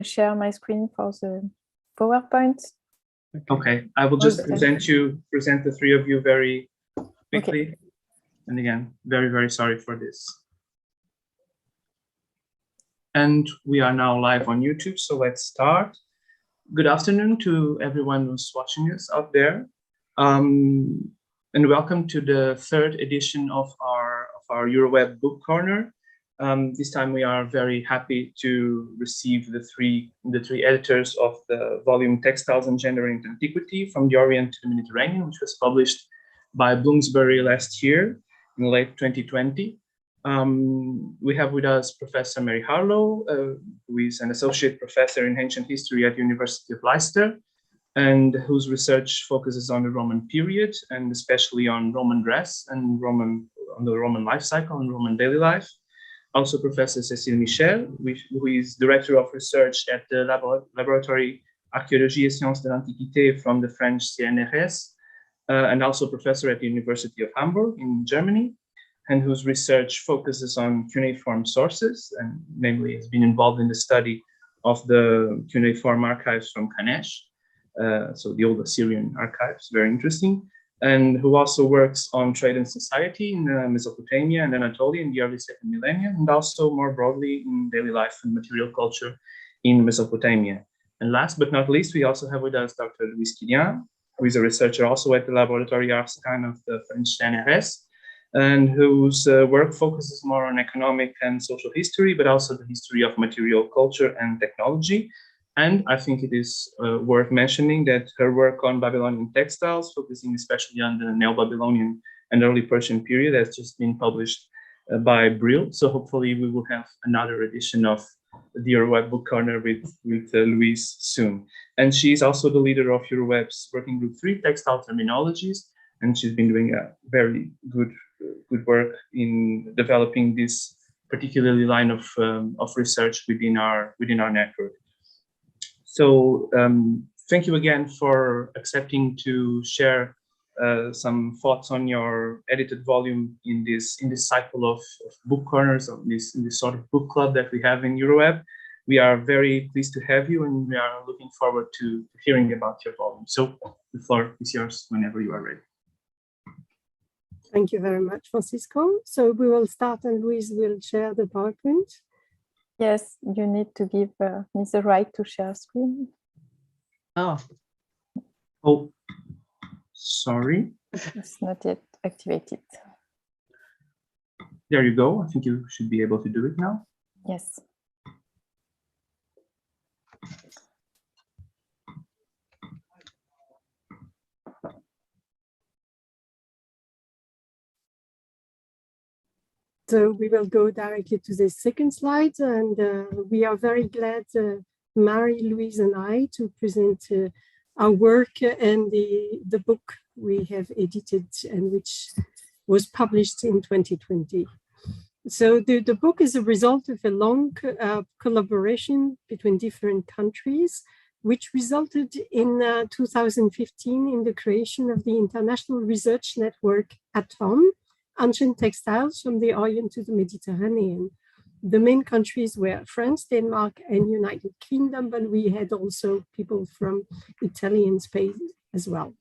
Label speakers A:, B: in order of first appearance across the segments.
A: share my screen for the PowerPoint.
B: Okay, I will just present the three of you very quickly. Okay. And again, very, very sorry for this. And we are now live on YouTube, so let's start. Good afternoon to everyone who's watching us out there. And welcome to the third edition of our EuroWeb Book Corner. This time we are very happy to receive the three editors of the volume Textiles and Gender and Antiquity from the Orient to the Mediterranean, which was published by Bloomsbury last year in late 2020. We have with us Professor Mary Harlow, who is an associate professor in ancient history at the University of Leicester, and whose research focuses on the Roman period, and especially on Roman dress and on the Roman life cycle and Roman daily life. Also Professor Cecile Michel, who is Director of Research at the Laboratoire Archéologie et Sciences de l'Antiquité from the French CNRS, and also Professor at the University of Hamburg in Germany, and whose research focuses on cuneiform sources, and namely has been involved in the study of the cuneiform archives from Kanesh, so the old Assyrian archives, very interesting, and who also works on trade and society in Mesopotamia and Anatolia in the early second millennium, and also more broadly in daily life and material culture in Mesopotamia. And last but not least, we also have with us Dr. Louise Quillien, who is a researcher also at the Laboratoire Archéologique of the French CNRS, and whose work focuses more on economic and social history, but also the history of material culture and technology. And I think it is worth mentioning that her work on Babylonian textiles, focusing especially on the Neo-Babylonian and early Persian period, has just been published by Brill. So hopefully we will have another edition of the EuroWeb Book Corner with Louise soon. And she is also the leader of EuroWeb's Working Group 3, Textile Terminologies, and she's been doing a very good work in developing this particularly line of research within our network. So thank you again for accepting to share some thoughts on your edited volume in this cycle of book corners, of this sort of book club that we have in EuroWeb. We are very pleased to have you, and we are looking forward to hearing about your volume. So the floor is yours whenever you are ready.
C: Thank you very much, Francisco. So we will start, and Louise will share the PowerPoint.
A: Yes, you need to give me the right to share screen.
B: Oh, sorry.
A: It's not yet activated.
B: There you go. I think you should be able to do it now.
A: Yes.
C: So we will go directly to the second slide, and we are very glad, Mary, Louise, and I, to present our work and the book we have edited and which was published in 2020. So the book is a result of a long collaboration between different countries, which resulted in 2015 in the creation of the International Research Network ATOM, Ancient Textiles from the Orient to the Mediterranean. The main countries were France, Denmark, and United Kingdom, but we had also people from Italy and Spain as well.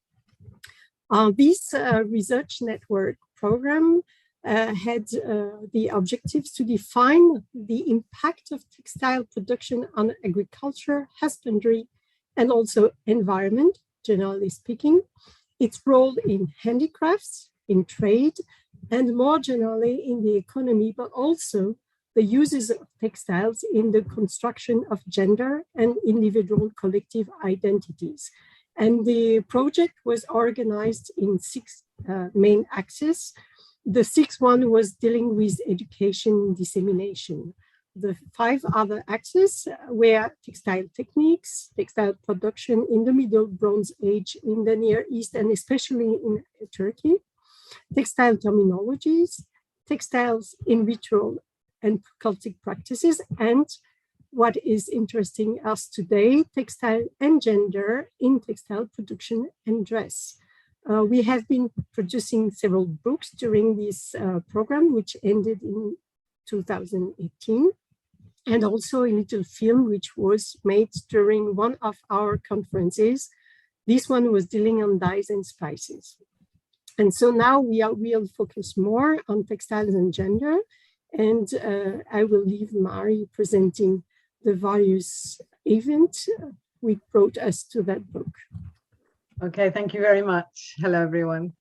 C: This research network program had the objectives to define the impact of textile production on agriculture, husbandry, and also environment, generally speaking, its role in handicrafts, in trade, and more generally in the economy, but also the uses of textiles in the construction of gender and individual collective identities. And the project was organized in 6 main axes. The 6th one was dealing with education and dissemination. The 5 other axes were textile techniques, textile production in the Middle Bronze Age in the Near East, and especially in Turkey, textile terminologies, textiles in ritual and cultic practices, and what is interesting us today, textile and gender in textile production and dress. We have been producing several books during this program, which ended in 2018. and also a little film which was made during one of our conferences. This one was dealing on dyes and spices. And so now we'll focus more on textiles and gender, and I will leave Mari presenting the various events which brought us to that book.
D: Okay, thank you very much. Hello, everyone.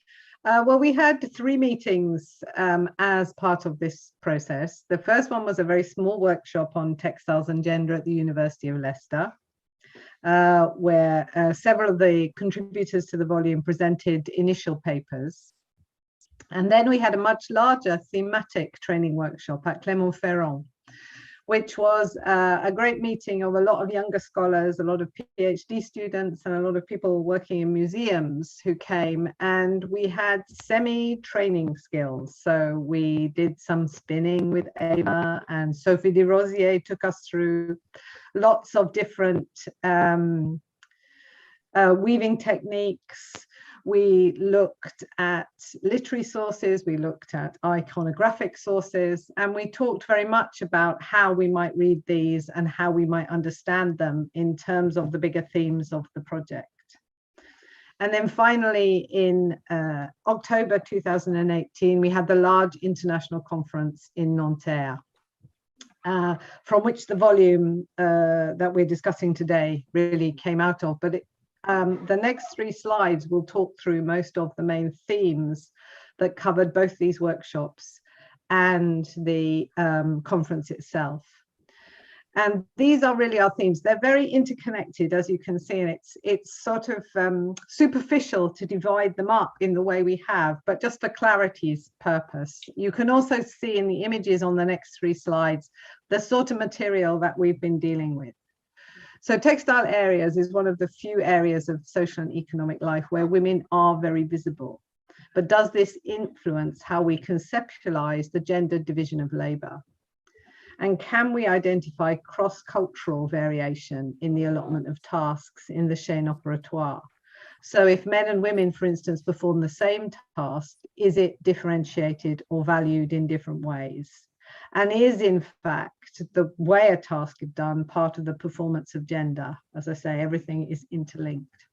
D: Well, we had 3 meetings as part of this process. The first one was a very small workshop on textiles and gender at the University of Leicester, where several of the contributors to the volume presented initial papers. And then we had a much larger thematic training workshop at Clermont-Ferrand, which was a great meeting of a lot of younger scholars, a lot of PhD students, and a lot of people working in museums who came, and we had semi-training skills. So we did some spinning with Ava, and Sophie de Rosier took us through lots of different weaving techniques. We looked at literary sources, we looked at iconographic sources, and we talked very much about how we might read these and how we might understand them in terms of the bigger themes of the project. And then finally, in October 2018, we had the large international conference in Nanterre, from which the volume that we're discussing today really came out of. But the next 3 slides will talk through most of the main themes that covered both these workshops and the conference itself. And these are really our themes. They're very interconnected, as you can see, and it's sort of superficial to divide them up in the way we have, but just for clarity's purpose. You can also see in the images on the next 3 slides the sort of material that we've been dealing with. So textile areas is one of the few areas of social and economic life where women are very visible. But does this influence how we conceptualize the gender division of labor? And can we identify cross-cultural variation in the allotment of tasks in the chaîne opératoire? So if men and women, for instance, perform the same task, is it differentiated or valued in different ways? And is, in fact, the way a task is done part of the performance of gender? As I say, everything is interlinked.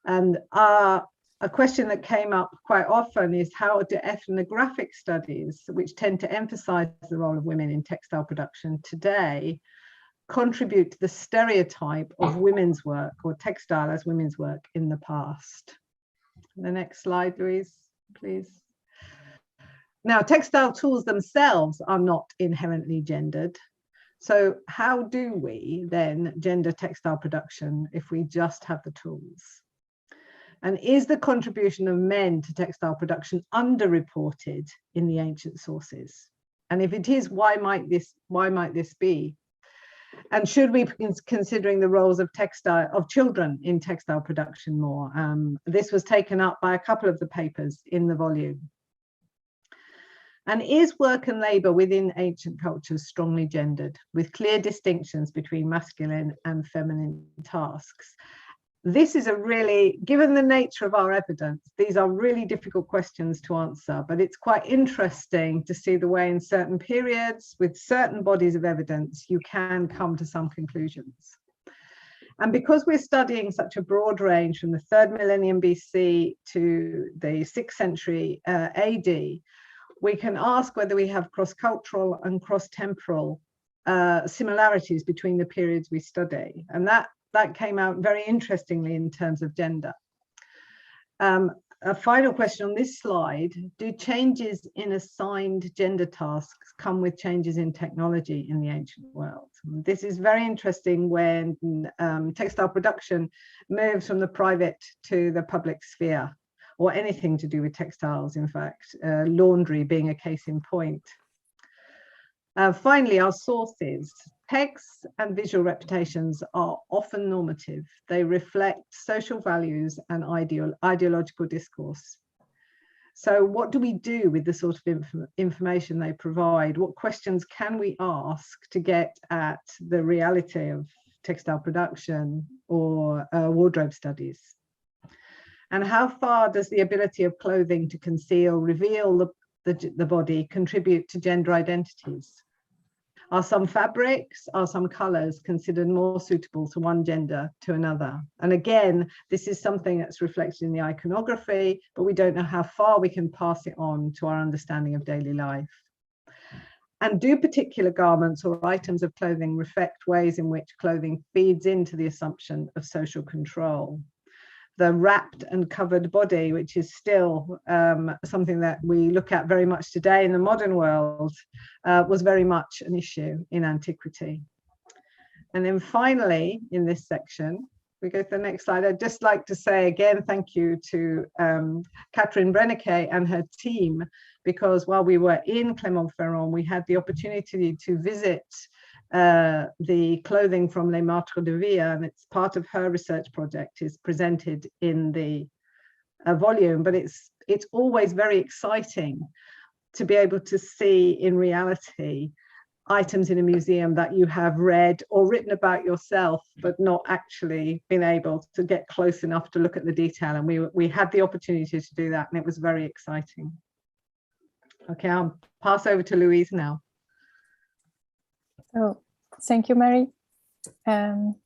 D: And a question that came up quite often is, how do ethnographic studies, which tend to emphasize the role of women in textile production today, contribute to the stereotype of women's work or textile as women's work in the past? The next slide, Louise, please. Now, textile tools themselves are not inherently gendered. So how do we then gender textile production if we just have the tools? And is the contribution of men to textile production underreported in the ancient sources? And if it is, why might this be? And should we be considering the roles of children in textile production more? This was taken up by a couple of the papers in the volume. And is work and labor within ancient cultures strongly gendered, with clear distinctions between masculine and feminine tasks? This is a really, given the nature of our evidence, these are really difficult questions to answer, but it's quite interesting to see the way in certain periods, with certain bodies of evidence, you can come to some conclusions. And because we're studying such a broad range from the 3rd millennium BC to the 6th century AD, we can ask whether we have cross-cultural and cross-temporal similarities between the periods we study. And that came out very interestingly in terms of gender. A final question on this slide: do changes in assigned gender tasks come with changes in technology in the ancient world? This is very interesting when textile production moves from the private to the public sphere, or anything to do with textiles, in fact, laundry being a case in point. Finally, our sources. Texts and visual reputations are often normative. They reflect social values and ideological discourse. So what do we do with the sort of information they provide? What questions can we ask to get at the reality of textile production or wardrobe studies? And how far does the ability of clothing to conceal, reveal the body contribute to gender identities? Are some fabrics, are some colors considered more suitable to one gender to another? And again, this is something that's reflected in the iconography, but we don't know how far we can pass it on to our understanding of daily life. And do particular garments or items of clothing reflect ways in which clothing feeds into the assumption of social control? The wrapped and covered body, which is still something that we look at very much today in the modern world, was very much an issue in antiquity. And then finally, in this section, we go to the next slide. I'd just like to say again, thank you to Catherine Brennecke and her team, because while we were in Clermont-Ferrand, we had the opportunity to visit the clothing from Les Martres de Vie, and it's part of her research project, is presented in the volume, but it's always very exciting to be able to see in reality items in a museum that you have read or written about yourself, but not actually been able to get close enough to look at the detail. And we had the opportunity to do that, and it was very exciting. Okay, I'll pass over to Louise now.
A: Oh, thank you, Mary.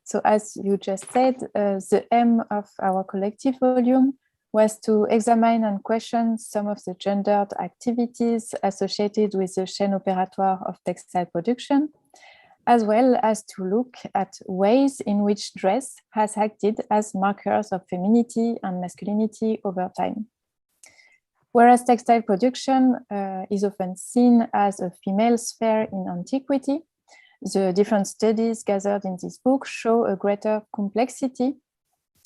A: So as you just said, the aim of our collective volume was to examine and question some of the gendered activities associated with the chaîne opératoire of textile production, as well as to look at ways in which dress has acted as markers of femininity and masculinity over time. Whereas textile production is often seen as a female sphere in antiquity, the different studies gathered in this book show a greater complexity.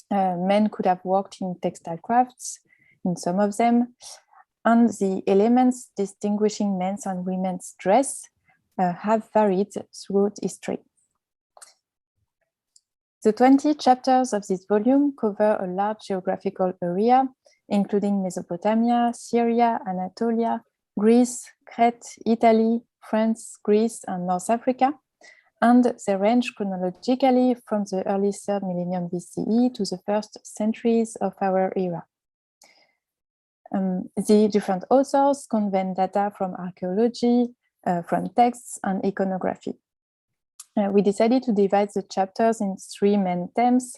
A: Men could have worked in textile crafts, in some of them, and the elements distinguishing men's and women's dress have varied throughout history. The 20 chapters of this volume cover a large geographical area, including Mesopotamia, Syria, Anatolia, Greece, Crete, Italy, France, Greece, and North Africa, and they range chronologically from the early 3rd millennium BCE to the first centuries of our era. The different authors convene data from archaeology, from texts, and iconography. We decided to divide the chapters in 3 main themes.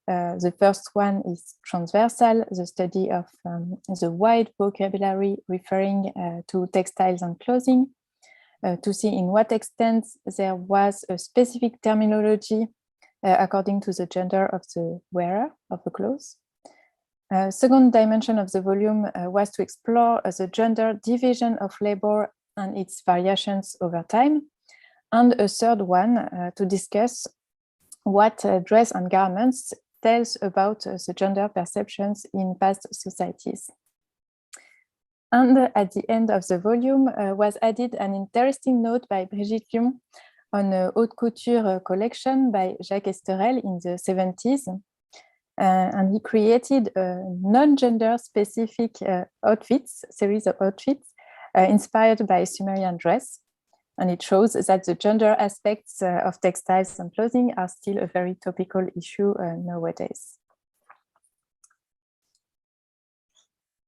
A: The first one is transversal, the study of the wide vocabulary referring to textiles and clothing, to see in what extent there was a specific terminology according to the gender of the wearer of the clothes. Second dimension of the volume was to explore the gender division of labor and its variations over time. And a third one to discuss what dress and garments tells about the gender perceptions in past societies. And at the end of the volume was added an interesting note by Brigitte Lion on a haute couture collection by Jacques Esterel in the 70s. And he created a non-gender specific series of outfits inspired by Sumerian dress. And it shows that the gender aspects of textiles and clothing are still a very topical issue nowadays.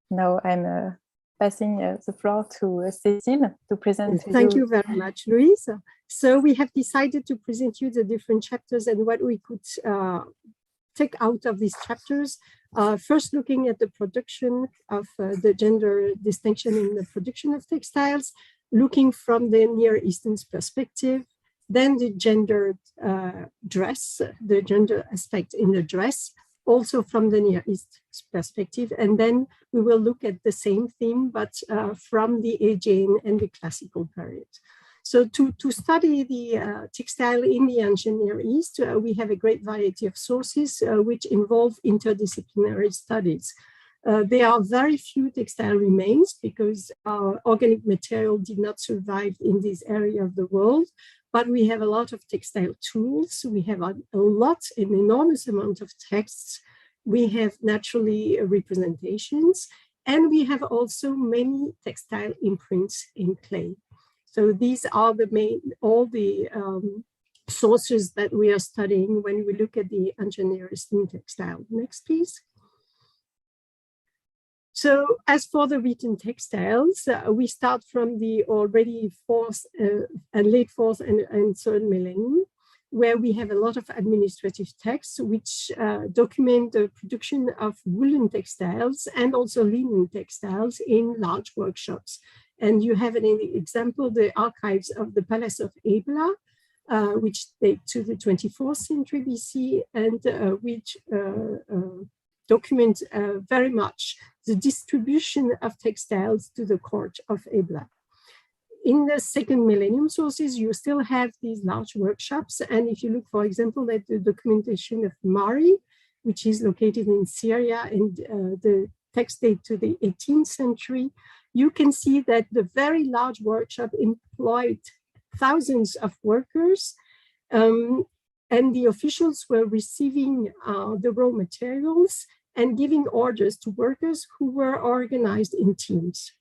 A: Now I'm passing the floor to Cecile to present to you.
C: Thank you very much, Louise. So we have decided to present you the different chapters and what we could take out of these chapters. First, looking at the production of the gender distinction in the production of textiles, looking from the Near Eastern's perspective, then the gendered dress, the gender aspect in the dress, also from the Near East perspective. And then we will look at the same theme, but from the Aegean and the classical period. So to study the textile in the ancient Near East, we have a great variety of sources which involve interdisciplinary studies. There are very few textile remains because organic material did not survive in this area of the world, but we have a lot of textile tools. We have an enormous amount of texts. We have naturally representations, and we have also many textile imprints in clay. So these are all the sources that we are studying when we look at the ancient Near Eastern textile. Next, please. So as for the written textiles, we start from the already fourth and late fourth and third millennium, where we have a lot of administrative texts which document the production of woolen textiles and also linen textiles in large workshops. And you have an example, the archives of the Palace of Ebla, which date to the 24th century BC, and which document very much the distribution of textiles to the court of Ebla. In the second millennium sources, you still have these large workshops. And if you look, for example, at the documentation of Mari, which is located in Syria, and the text date to the 18th century, you can see that the very large workshop employed thousands of workers, and the officials were receiving the raw materials and giving orders to workers who were organized in teams.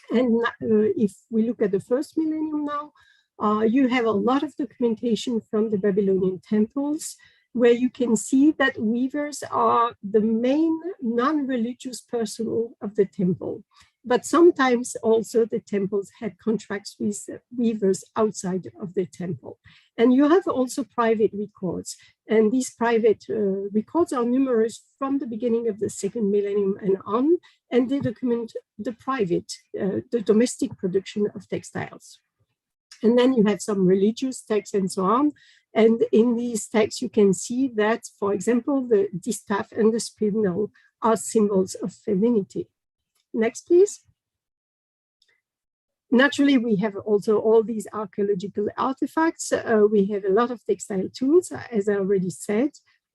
C: And if we look at the first millennium now, you have a lot of documentation from the Babylonian temples, where you can see that weavers are the main non-religious personnel of the temple. But sometimes also the temples had contracts with weavers outside of the temple. And you have also private records. And these private records are numerous from the beginning of the second millennium and on, and they document the private, the domestic production of textiles. And then you have some religious texts and so on. And in these texts, you can see that, for example, the distaff and the spindle are symbols of femininity. Next, please. Naturally, we have also all these archaeological artifacts. We have a lot of textile tools, as I already said.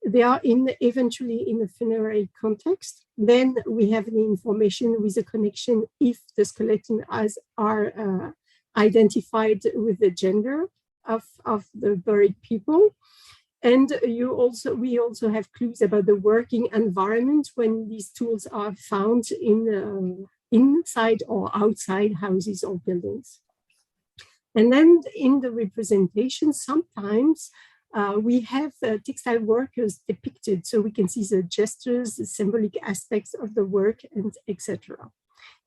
C: They are eventually in a funerary context. Then we have the information with a connection if the skeleton are identified with the gender of the buried people. And we also have clues about the working environment when these tools are found in inside or outside houses or buildings. And then in the representation, sometimes we have textile workers depicted, so we can see the gestures, the symbolic aspects of the work, and etc.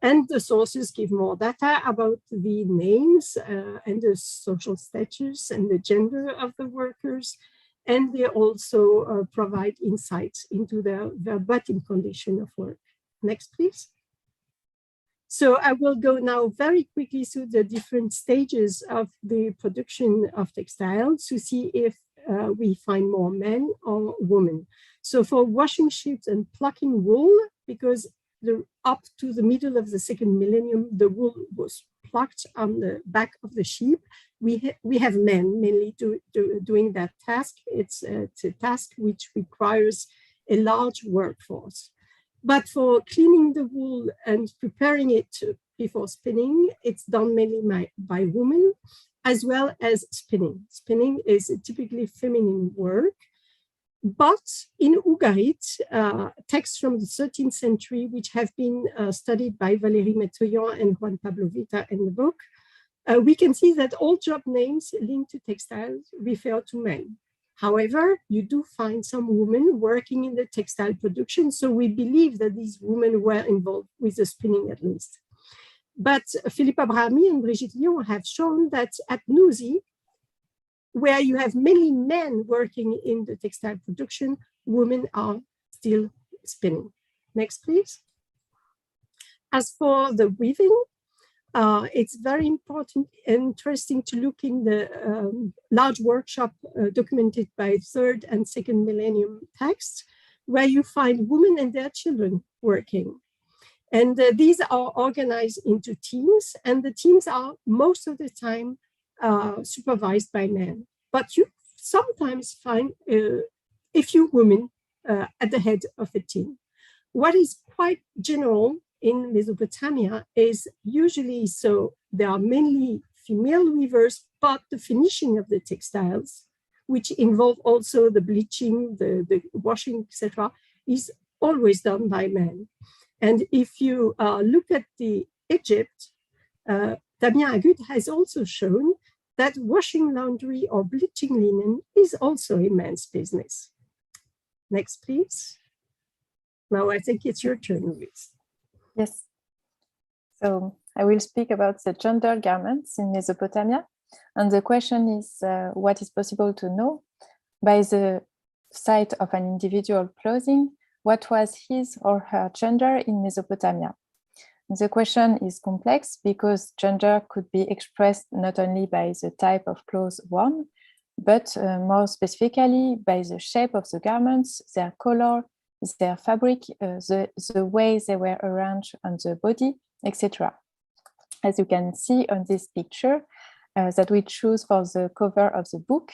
C: And the sources give more data about the names and the social status and the gender of the workers. And they also provide insights into their verbatim condition of work. Next, please. So I will go now very quickly through the different stages of the production of textiles to see if we find more men or women. So for washing sheets and plucking wool, because up to the middle of the second millennium, the wool was plucked on the back of the sheep. We have men mainly doing that task. It's a task which requires a large workforce. But for cleaning the wool and preparing it before spinning, it's done mainly by women, as well as spinning. Spinning is typically feminine work. But in Ugarit, texts from the 13th century, which have been studied by Valérie Metoyan and Juan Pablo Vita in the book, we can see that all job names linked to textiles refer to men. However, you do find some women working in the textile production, so we believe that these women were involved with the spinning at least. But Philippe Abrahami and Brigitte Lyon have shown that at Nusy, where you have many men working in the textile production, women are still spinning. Next, please. As for the weaving, it's very important and interesting to look in the large workshop documented by third and second millennium texts, where you find women and their children working. And these are organized into teams, and the teams are most of the time supervised by men. But you sometimes find a few women at the head of the team. What is quite general in Mesopotamia is usually so there are mainly female weavers, but the finishing of the textiles, which involve also the bleaching, the washing, etc., is always done by men. And if you look at the Egypt, Damien Agut has also shown that washing laundry or bleaching linen is also a man's business. Next, please. Now I think it's your turn, Louise.
A: Yes. So I will speak about the gender garments in Mesopotamia. And the question is, what is possible to know by the sight of an individual clothing? What was his or her gender in Mesopotamia? The question is complex because gender could be expressed not only by the type of clothes worn, but more specifically by the shape of the garments, their color, their fabric, the way they were arranged on the body, etc. As you can see on this picture that we choose for the cover of the book.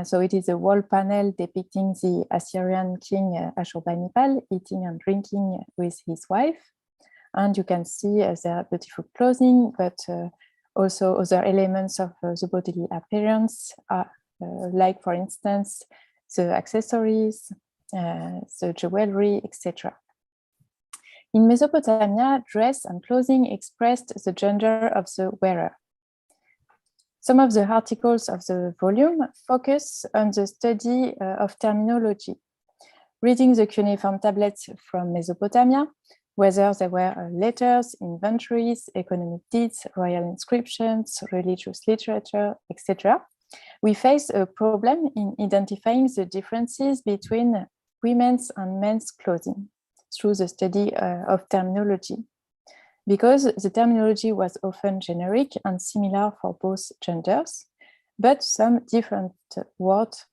A: So it is a wall panel depicting the Assyrian king Ashurbanipal eating and drinking with his wife. And you can see their beautiful clothing, but also other elements of the bodily appearance, like, for instance, the accessories, the jewelry, etc. In Mesopotamia, dress and clothing expressed the gender of the wearer. Some of the articles of the volume focus on the study of terminology. Reading the cuneiform tablets from Mesopotamia, whether they were letters, inventories, economic deeds, royal inscriptions, religious literature, etc., we face a problem in identifying the differences between women's and men's clothing through the study of terminology, because the terminology was often generic and similar for both genders, but some different words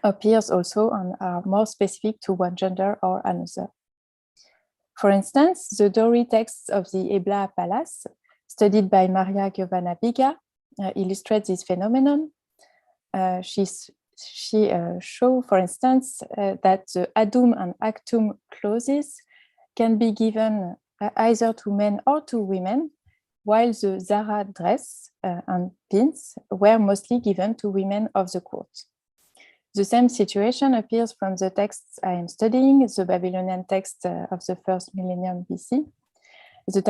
A: appears also and are more specific to one gender or another. For instance, the Dowry texts of the Ebla Palace, studied by Maria Giovanna Biga, illustrate this phenomenon. She shows, for instance, that the adum and actum clauses can be given either to men or to women, while the Zara dress and pins were mostly given to women of the court. The same situation appears from the texts I am studying, the Babylonian text of the first millennium BC. The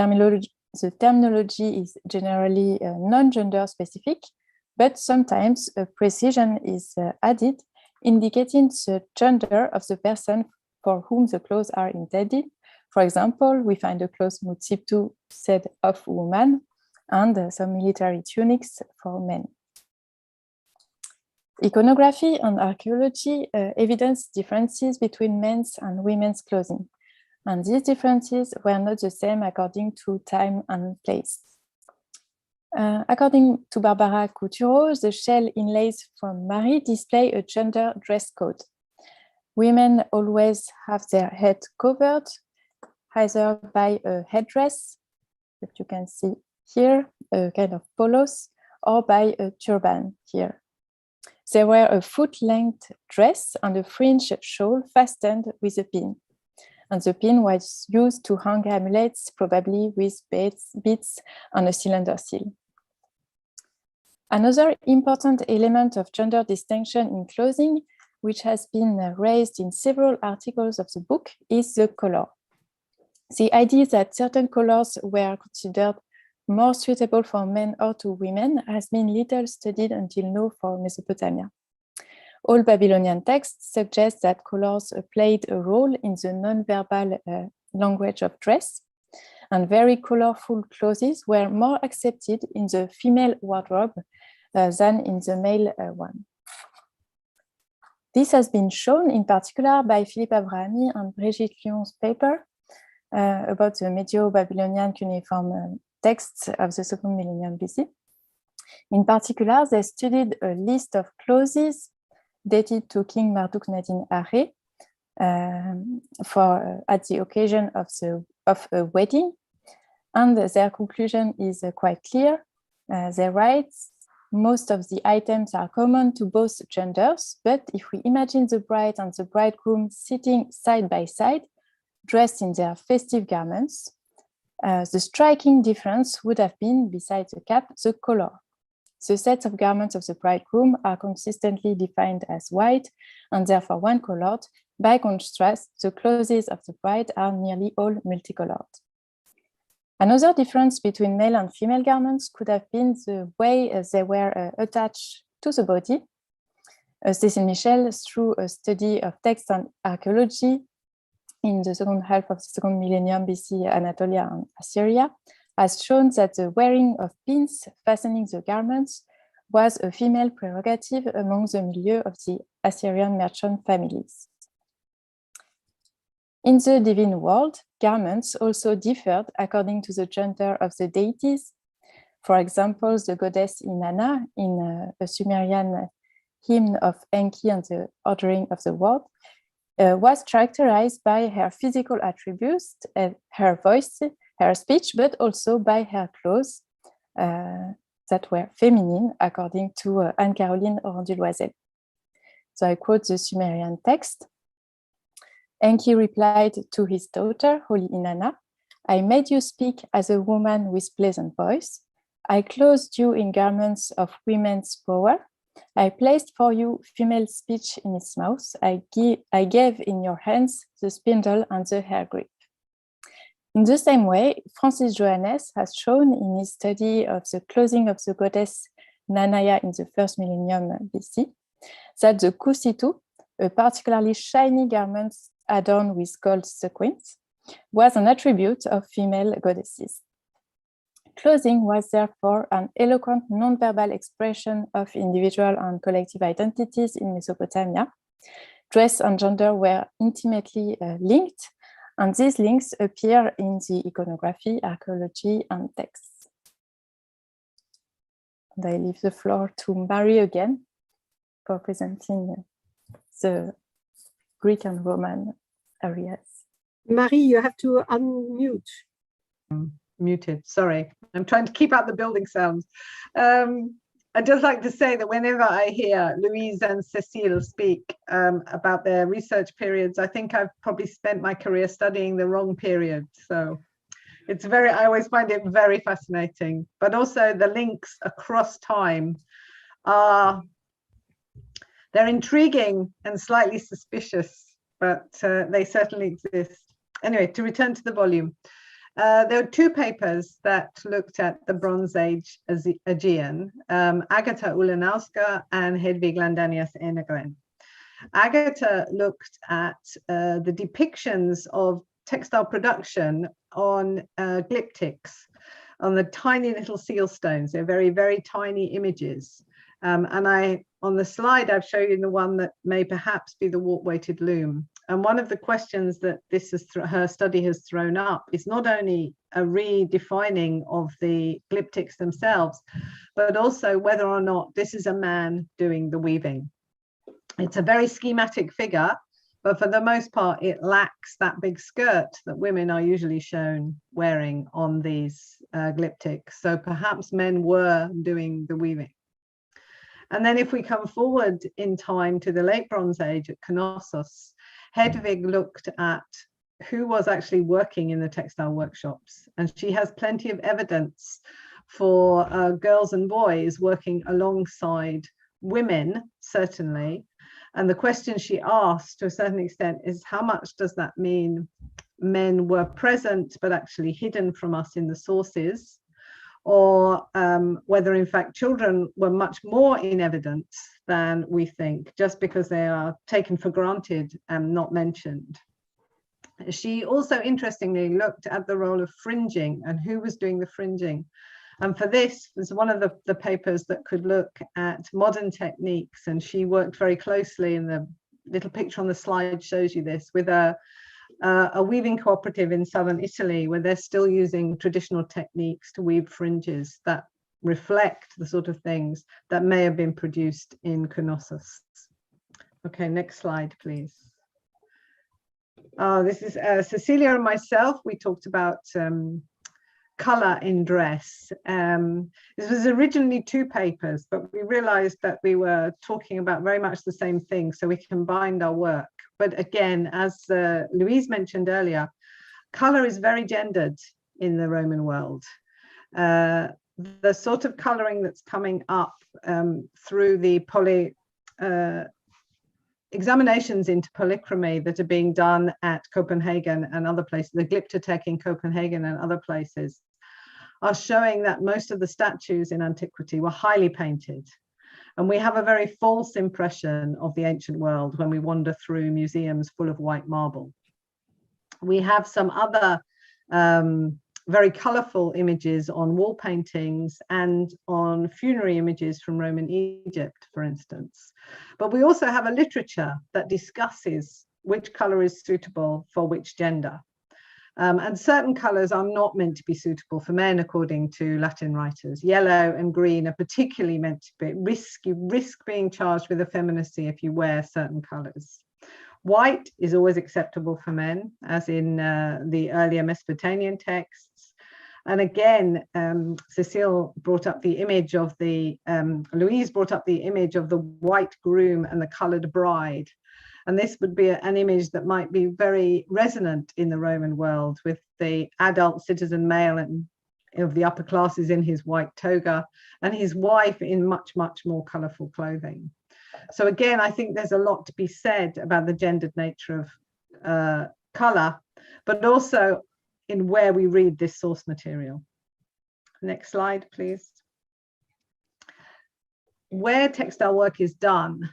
A: terminology is generally non-gender specific, but sometimes a precision is added, indicating the gender of the person for whom the clothes are intended. For example, we find the clothes mutsiptu said of woman and some military tunics for men. Iconography and archaeology evidence differences between men's and women's clothing, and these differences were not the same according to time and place. According to Barbara Coutureau, the shell inlays from Mari display a gender dress code. Women always have their head covered, either by a headdress, that you can see here, a kind of polos, or by a turban here. They wear a foot-length dress and a fringe shawl fastened with a pin. And the pin was used to hang amulets, probably with beads and a cylinder seal. Another important element of gender distinction in clothing, which has been raised in several articles of the book, is the color. The idea that certain colors were considered more suitable for men or to women has been little studied until now for Mesopotamia. All Babylonian texts suggest that colors played a role in the non-verbal language of dress, and very colorful clothes were more accepted in the female wardrobe than in the male one. This has been shown in particular by Philippe Abrahami and Brigitte Lyon's paper about the Medio-Babylonian cuneiform texts of the second millennium BC. In particular, they studied a list of clothes dated to King Marduk-Nadin-Are at the occasion of a wedding, and their conclusion is quite clear. They write, most of the items are common to both genders, but if we imagine the bride and the bridegroom sitting side by side, dressed in their festive garments, the striking difference would have been, besides the cap, the color. The sets of garments of the bridegroom are consistently defined as white and therefore one-colored. By contrast, the clothes of the bride are nearly all multicolored. Another difference between male and female garments could have been the way they were attached to the body. Cecile Michel, through a study of text and archaeology, in the second half of the second millennium BC, Anatolia and Assyria, has shown that the wearing of pins fastening the garments was a female prerogative among the milieu of the Assyrian merchant families. In the divine world, garments also differed according to the gender of the deities. For example, the goddess Inanna in a Sumerian hymn of Enki and the ordering of the world was characterized by her physical attributes, her voice, her speech, but also by her clothes that were feminine, according to Anne-Caroline Orandu-Loisel. So I quote the Sumerian text. Enki replied to his daughter, Holy Inanna, I made you speak as a woman with pleasant voice. I clothed you in garments of women's power. I placed for you female speech in its mouth. I gave in your hands the spindle and the hair grip. In the same way, Francis Johannes has shown in his study of the clothing of the goddess Nanaya in the first millennium BC that the kusitu, a particularly shiny garment adorned with gold sequins, was an attribute of female goddesses. Clothing was therefore an eloquent non-verbal expression of individual and collective identities in Mesopotamia. Dress and gender were intimately linked, and these links appear in the iconography, archaeology, and texts. And I leave the floor to Mary again for presenting the Greek and Roman areas.
C: Marie, you have to unmute.
D: Muted, sorry. I'm trying to keep out the building sounds. I'd just like to say that whenever I hear Louise and Cecile speak about their research periods, I think I've probably spent my career studying the wrong period. So it's I always find it very fascinating, but also the links across time they're intriguing and slightly suspicious, but they certainly exist. Anyway, to return to the volume. There were two papers that looked at the Bronze Age Aegean, Agata Ulanowska and Hedvig Landanias Enegren. Agata looked at the depictions of textile production on glyptics, on the tiny little seal stones. They're very, very tiny images. And on the slide, I've shown you the one that may perhaps be the warp-weighted loom. And one of the questions that her study has thrown up is not only a redefining of the glyptics themselves, but also whether or not this is a man doing the weaving. It's a very schematic figure, but for the most part, it lacks that big skirt that women are usually shown wearing on these glyptics. So perhaps men were doing the weaving. And then if we come forward in time to the late Bronze Age at Knossos, Hedvig looked at who was actually working in the textile workshops. And she has plenty of evidence for girls and boys working alongside women, certainly. And the question she asked to a certain extent is, how much does that mean men were present but actually hidden from us in the sources? Or whether in fact children were much more in evidence than we think, just because they are taken for granted and not mentioned. She also interestingly looked at the role of fringing and who was doing the fringing. And for this was one of the papers that could look at modern techniques, and she worked very closely, and the little picture on the slide shows you this, with a weaving cooperative in southern Italy, where they're still using traditional techniques to weave fringes that reflect the sort of things that may have been produced in Knossos. Okay, next slide, please. This is Cecilia and myself. We talked about color in dress. This was originally two papers, but we realized that we were talking about very much the same thing, so we combined our work. But again, as Louise mentioned earlier, color is very gendered in the Roman world. The sort of coloring that's coming up through the examinations into polychromy that are being done at Copenhagen and other places, the Glyptotek in Copenhagen and other places, are showing that most of the statues in antiquity were highly painted. And we have a very false impression of the ancient world when we wander through museums full of white marble. We have some other very colourful images on wall paintings and on funerary images from Roman Egypt, for instance. But we also have a literature that discusses which colour is suitable for which gender. And certain colours are not meant to be suitable for men, according to Latin writers. Yellow and green are particularly meant to be you risk being charged with effeminacy if you wear certain colours. White is always acceptable for men, as in the earlier Mesopotamian texts. And again, Cecile brought up the image of Louise brought up the image of the white groom and the coloured bride. And this would be an image that might be very resonant in the Roman world, with the adult citizen male and of the upper classes in his white toga and his wife in much, much more colourful clothing. So again, I think there's a lot to be said about the gendered nature of colour, but also in where we read this source material. Next slide, please. Where textile work is done,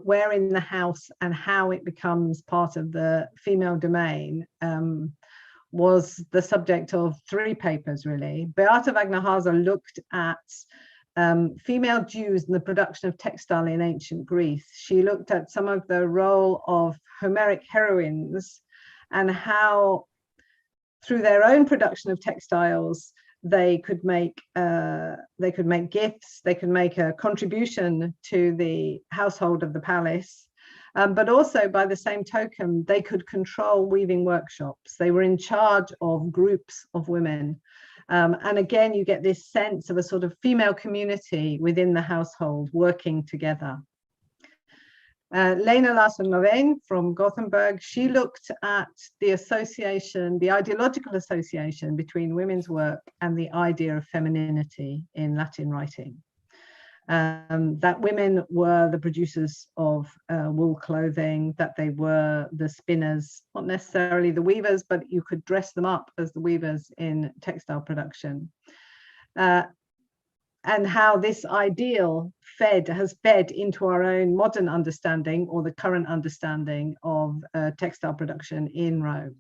D: where in the house and how it becomes part of the female domain was the subject of 3 papers, really. Beata Wagner-Haase looked at female Jews in the production of textile in ancient Greece. She looked at some of the role of Homeric heroines and how, through their own production of textiles, they could make gifts, they could make a contribution to the household of the palace, but also by the same token, they could control weaving workshops. They were in charge of groups of women. And again, you get this sense of a sort of female community within the household working together. Lena Larsson-Lovén from Gothenburg, she looked at the association, the ideological association between women's work and the idea of femininity in Latin writing. That women were the producers of wool clothing, that they were the spinners, not necessarily the weavers, but you could dress them up as the weavers in textile production. And how this ideal has fed into our own modern understanding, or the current understanding of textile production in Rome.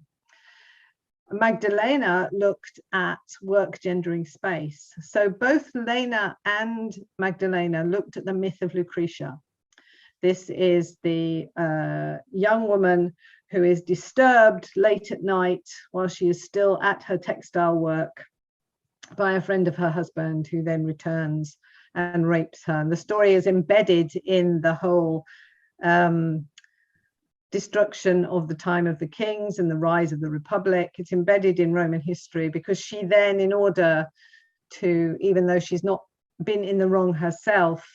D: Magdalena looked at work gendering space. So both Lena and Magdalena looked at the myth of Lucretia. This is the young woman who is disturbed late at night while she is still at her textile work by a friend of her husband, who then returns and rapes her. And the story is embedded in the whole destruction of the time of the kings and the rise of the Republic. It's embedded in Roman history because she then, in order to, even though she's not been in the wrong herself,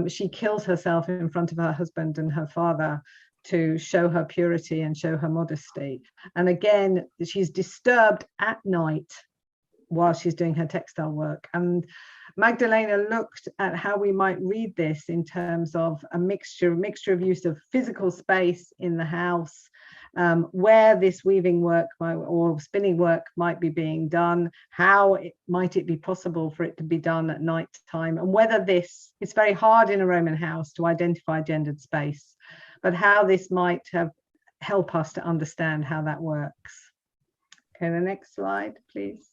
D: she kills herself in front of her husband and her father to show her purity and show her modesty. And again, she's disturbed at night while she's doing her textile work. And Magdalena looked at how we might read this in terms of a mixture of use of physical space in the house, where this weaving work or spinning work might be being done, how might it be possible for it to be done at night time, and whether this, it's very hard in a Roman house to identify gendered space, but how this might help us to understand how that works. Okay, the next slide, please.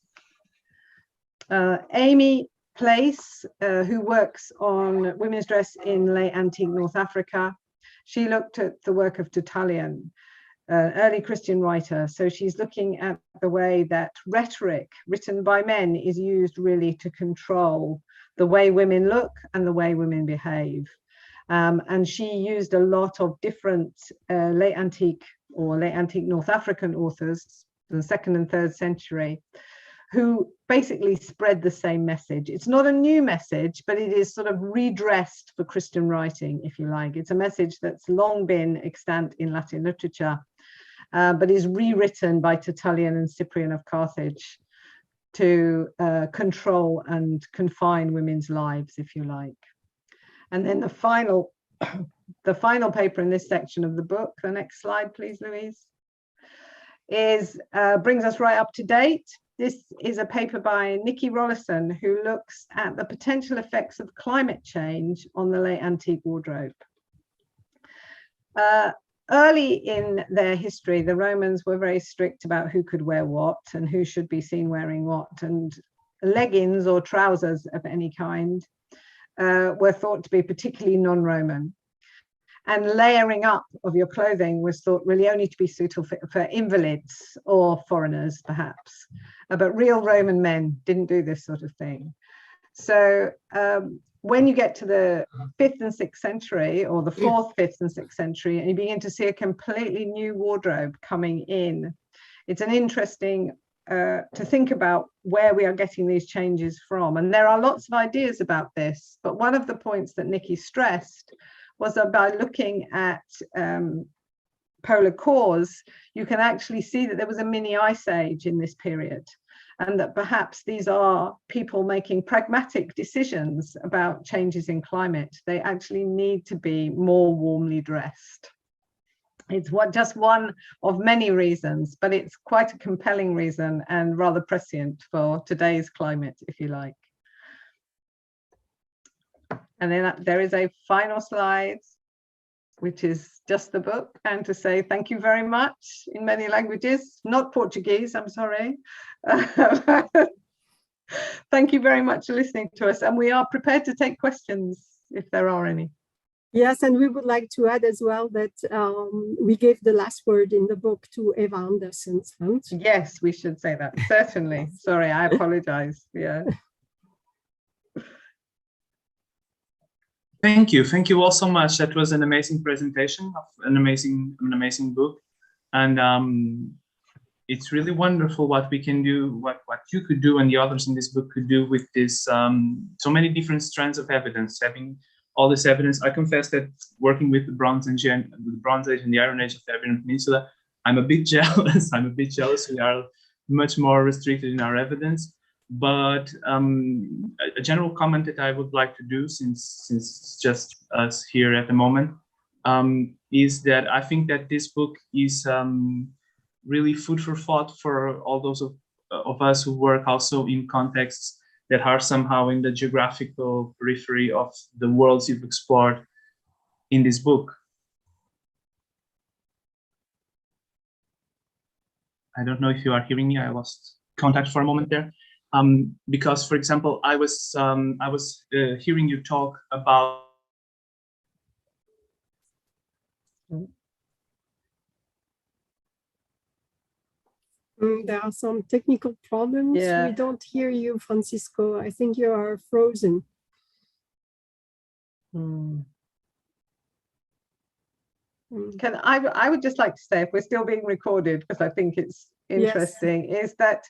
D: Amy Place, who works on women's dress in late antique North Africa, she looked at the work of Tertullian, an early Christian writer. So she's looking at the way that rhetoric written by men is used really to control the way women look and the way women behave. And she used a lot of different late antique North African authors, the 2nd and 3rd century, who basically spread the same message. It's not a new message, but it is sort of redressed for Christian writing, if you like. It's a message that's long been extant in Latin literature, but is rewritten by Tertullian and Cyprian of Carthage to control and confine women's lives, if you like. And then the final paper in this section of the book, the next slide, please, Louise, brings us right up to date. This is a paper by Nikki Rollison, who looks at the potential effects of climate change on the late antique wardrobe. early in their history, the Romans were very strict about who could wear what and who should be seen wearing what, and leggings or trousers of any kind were thought to be particularly non-Roman. And layering up of your clothing was thought really only to be suitable for invalids or foreigners, perhaps. But real Roman men didn't do this sort of thing. So when you get to the 5th and 6th century, or the 4th, 5th and 6th century, and you begin to see a completely new wardrobe coming in, it's an interesting to think about where we are getting these changes from. And there are lots of ideas about this, but one of the points that Nikki stressed was that by looking at polar cores, you can actually see that there was a mini ice age in this period, and that perhaps these are people making pragmatic decisions about changes in climate. They actually need to be more warmly dressed. It's just one of many reasons, but it's quite a compelling reason and rather prescient for today's climate, if you like. And then there is a final slide, which is just the book, and to say thank you very much in many languages, not Portuguese, I'm sorry. Thank you very much for listening to us, and we are prepared to take questions if there are any.
C: Yes, and we would like to add as well that we gave the last word in the book to Eva Anderson's hand.
D: Yes, we should say that, certainly. Sorry, I apologize. Yeah.
B: Thank you all so much. That was an amazing presentation of an amazing book, and it's really wonderful what we can do, what you could do, and the others in this book could do with this so many different strands of evidence. Having all this evidence, I confess that working with the Bronze Age and the Iron Age of the Iberian Peninsula, I'm a bit jealous. I'm a bit jealous. We are much more restricted in our evidence. But a general comment that I would like to do, since it's just us here at the moment, is that I think that this book is really food for thought for all those of us who work also in contexts that are somehow in the geographical periphery of the worlds you've explored in this book. I don't know if you are hearing me. I lost contact for a moment there. Because, for example, I was hearing you talk about.
C: There are some technical problems.
D: Yeah.
C: We don't hear you, Francisco. I think you are frozen.
D: I would just like to say, if we're still being recorded, because I think it's interesting, yes, is that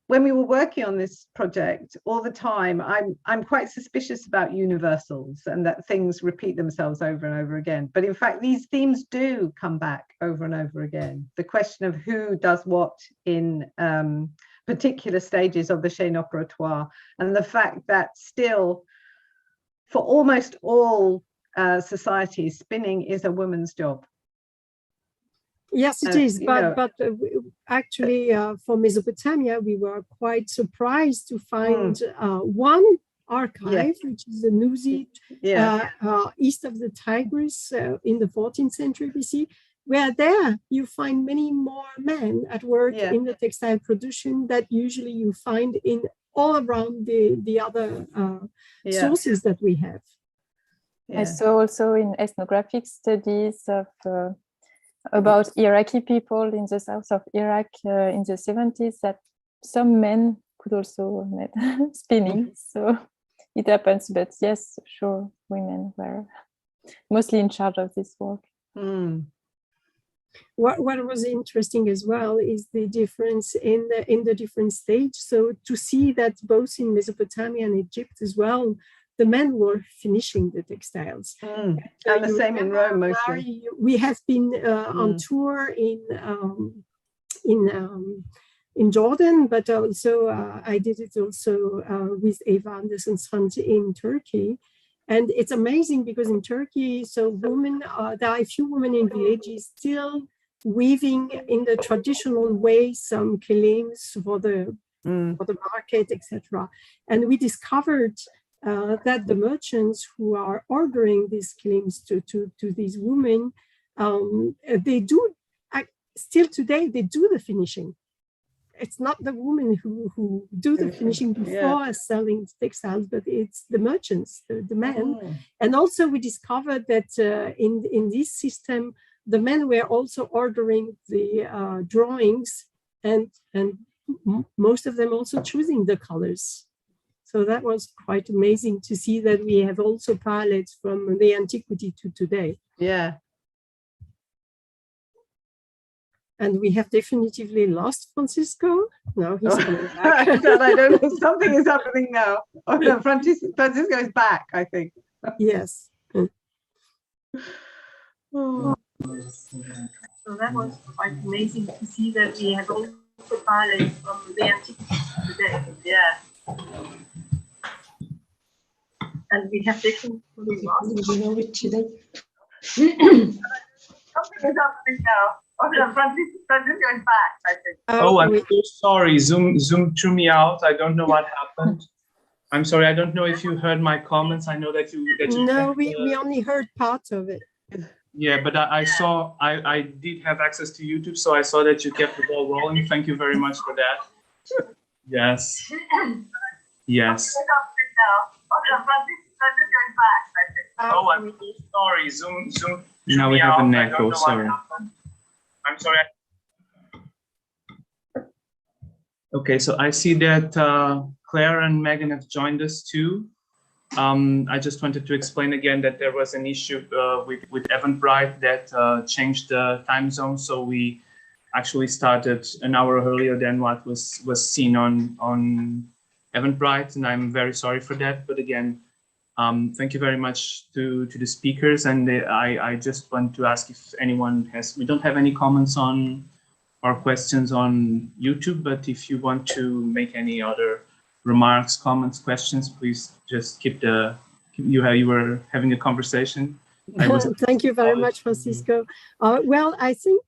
D: when we were working on this project, all the time, I'm quite suspicious about universals and that things repeat themselves over and over again. But in fact, these themes do come back over and over again. The question of who does what in particular stages of the chaîne opératoire, and the fact that still, for almost all societies, spinning is a woman's job.
C: Yes, it is. But actually, for Mesopotamia, we were quite surprised to find one archive, which is the Nuzi, east of the Tigris in the 14th century BC, where there you find many more men at work in the textile production that usually you find in all around the other sources that we have.
A: I saw also in ethnographic studies of about Iraqi people in the south of Iraq in the 70s that some men could also spinning. So it happens, but yes, sure, women were mostly in charge of this work.
C: What was interesting as well is the difference in the different stages. So to see that both in Mesopotamia and Egypt as well, the men were finishing the textiles.
D: And the same in Rome mostly.
C: We have been on tour in Jordan, but also I did it also with Eva Anderson's fund in Turkey. And it's amazing because in Turkey, so women, there are a few women in villages still weaving in the traditional way some kilims for the market, etc. And we discovered that the merchants who are ordering these kilims to these women they do, still today, they do the finishing. It's not the women who do the finishing before selling textiles, but it's the merchants, the men. And also we discovered that in this system, the men were also ordering the drawings and most of them also choosing the colors. So that was quite amazing to see that we have also parallels from the antiquity to today.
D: Yeah.
C: And we have definitively lost Francisco. Now he's coming back.
D: I don't know. Something is happening now. Oh no, Francisco is back, I think.
C: Yes.
D: Oh.
C: So that was quite amazing to see that we have also parallels from the antiquity today. Yeah. And we have definitively lost. Something is happening now. Oh, no, Francisco is back, I think.
B: Oh, I'm so sorry. Zoom threw me out. I don't know what happened. I'm sorry. I don't know if you heard my comments. I know that you.
C: No, we only heard part of it.
B: Yeah, but I did have access to YouTube, so I saw that you kept the ball rolling. Thank you very much for that. Yes. Yes. Oh, I'm so sorry. Zoom. Now we have an echo. Sorry. I'm sorry. Okay, so I see that Claire and Megan have joined us too. I just wanted to explain again that there was an issue with Eventbrite that changed the time zone. So we actually started an hour earlier than what was seen on Eventbrite, and I'm very sorry for that. But again, thank you very much to the speakers, and I just want to ask if anyone has. We don't have any comments on or questions on YouTube, but if you want to make any other remarks, comments, questions, please just keep you were having a conversation.
C: Thank you very much, Francisco. Well, I think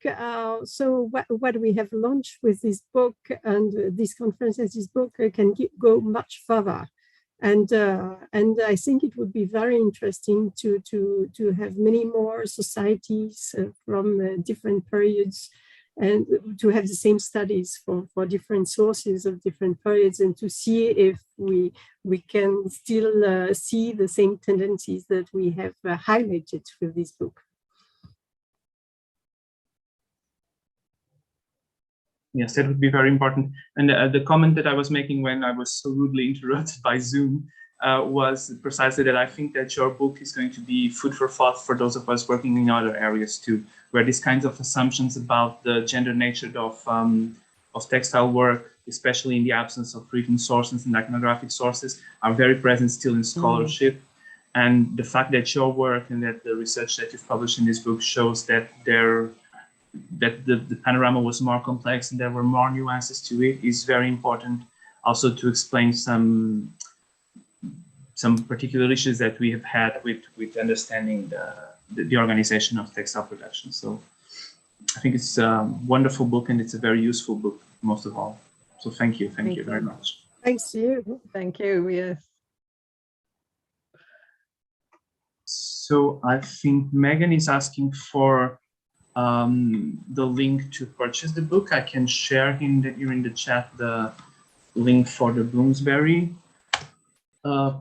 C: so. What we have launched with this book and this conference, this book can go much further. And I think it would be very interesting to have many more societies from different periods, and to have the same studies for different sources of different periods, and to see if we can still see the same tendencies that we have highlighted with this book.
B: Yes, that would be very important. And the comment that I was making when I was so rudely interrupted by Zoom was precisely that I think that your book is going to be food for thought for those of us working in other areas too, where these kinds of assumptions about the gender nature of textile work, especially in the absence of written sources and iconographic sources, are very present still in scholarship. And the fact that your work and that the research that you've published in this book shows that the panorama was more complex and there were more nuances to it is very important. Also to explain some particular issues that we have had with understanding the organization of textile production. So I think it's a wonderful book, and it's a very useful book, most of all. So thank you very much.
C: Thanks to you.
D: Thank you, yes.
B: So I think Megan is asking for the link to purchase the book. I can share here in the chat the link for the Bloomsbury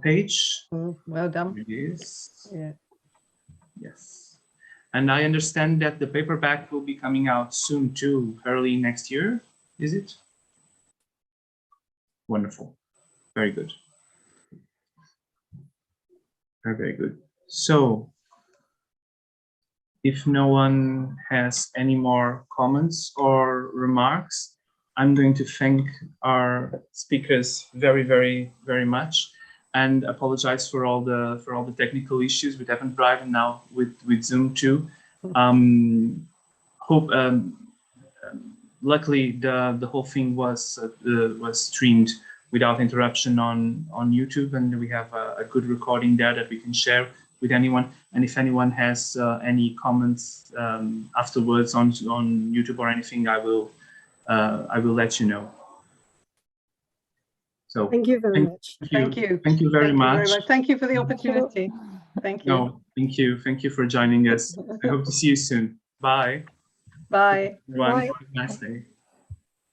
B: page.
D: Well done.
B: It is.
D: Yeah.
B: Yes. And I understand that the paperback will be coming out soon too, early next year, is it? Wonderful. Very good. Very good. So if no one has any more comments or remarks, I'm going to thank our speakers very much, and apologize for all the technical issues with Eventbrite and now with Zoom too. Luckily the whole thing was streamed without interruption on YouTube, and we have a good recording there that we can share with anyone. And if anyone has any comments afterwards on YouTube or anything, I will let you know. So
C: thank you very much.
D: Thank you.
B: Thank you very much.
D: Thank you for the opportunity. Thank you.
B: No, thank you. Thank you for joining us. I hope to see you soon. Bye.
D: Bye.
B: Everyone,
C: Bye.
B: have a nice day.